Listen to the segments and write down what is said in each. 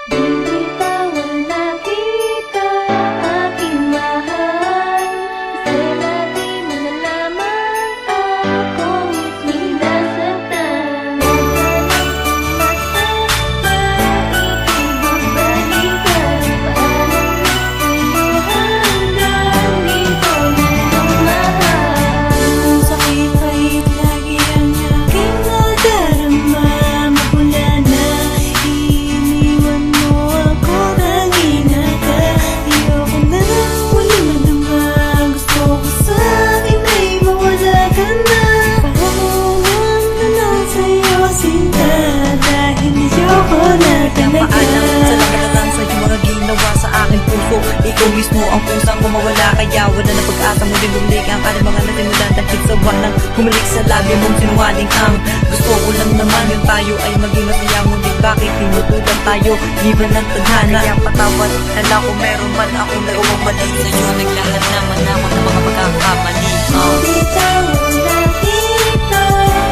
Binitawan na kita, aking mahal. Sana di mo na lamang akong sinasaktan. Huwag ka nang pumasaktan, ikibabalikan. Paalam na sa'yo hanggang dito na lang mahal. Ang sakit ay lagi ang aking nadarama. Mapula na iniwan mo ako kanina ka. Ayoko na muli madama. Gusto ko sa akin ay mawala ka na. Paalam na lang sa'yo sinta, dahil ayoko na talaga. Paalam sa lahat sa iyong mga ginawa sa aking puso. Ikaw mismo ang pusang kumawala, kaya wala na pag-asa mo din bumalik ang kaning mga nasimulan. Dahil sa walang humalik sa labi mong sinungaling ang gusto ko lang naman yung tayo ay maging masaya. Ngunit bakit tinutulan tayo, di ba ng tadhana? Kaya patawad na lang kung meron man akong nagawang mali sa'yo. Naglahat naman ako ng mga pagkakamali. Binitawan na kita,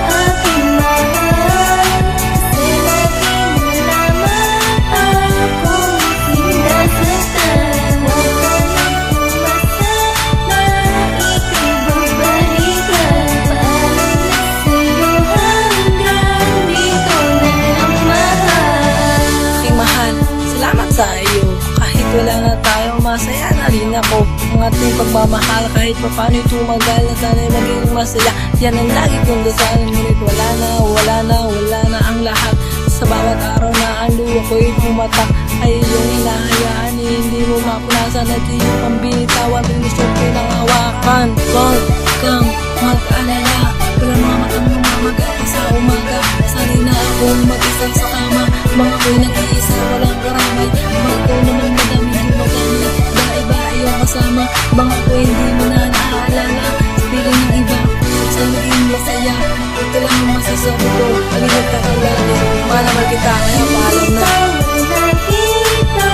aking mahal. Kasi lagi mo na lamang akong sinasaktan. Huwag ka nang pumasaktan, ikibabalikan. Paalam na sa'yo hanggang dito na lang mahal. Aking mahal, salamat sa iyo. Kahit wala na tayong masaya na rin ako. Ang ating pagmamahal kahit pa paano'y tumagal na sana'y maging masaya. Yan ang lagi kong dasalan, ngunit wala na ang lahat. Sa bawat araw na ang luha ko'y pumatak ay iyong hinahayaan, hindi mo mapunasan at iyong pambinitawan. Pinisot ko'y nangawakan. Huwag kang mag-alala, wala mga matang mamamagay sa umaga. Sanay na akong mag-isa sa kama, mga ko'y nag-iisa, walang karamay. Mga ko naman madami di maganda, iba iyong kasama. Mga ko hindi mo na naaalala, sa piling ng iba, sa maging masaya. Ito lang ang masasabi ko, malingat ka kalagi. Mahal naman kita, kaya paalam na. Binitawan na kita,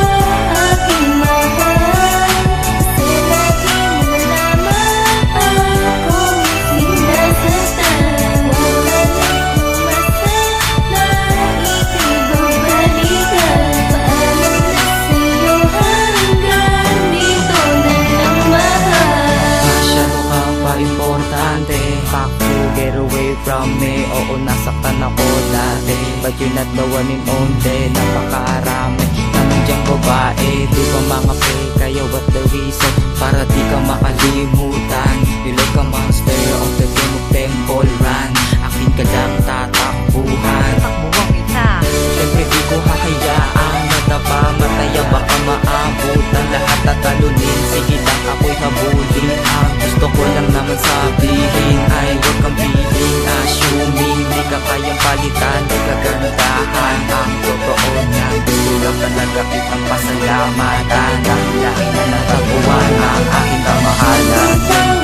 aking mahal. Kasi lagi mo na lamang akong sinasaktan. Huwag ka nang pumasaktan, ikibabalikan. Paalam na sa'yo hanggang dito na lang mahal. Masyado kang pa-importante, fuck you, get away from me. Oo, nasaktan ako dati, but you're not the one and only. Napakarami naman dyang babae, di ba mga fake? Kaya what the reason para di ka makalimutan? You like a monster of the game of Temple Run. Akin ka lang tatakbuhan. Takbuhan kita. Siyempre di ko hahayaan matapa, mataya baka maabutan. Lahat tatalunin, sige lang ako'y habulin. Ang gusto ko lang naman sabihin ay huwag kang piling, assuming di ka kayang palitan ng kagandahan. Ang totoo niya, gusto lang talaga kitang pasalamatan. Dahil na natagpuan ang aking kamahalan.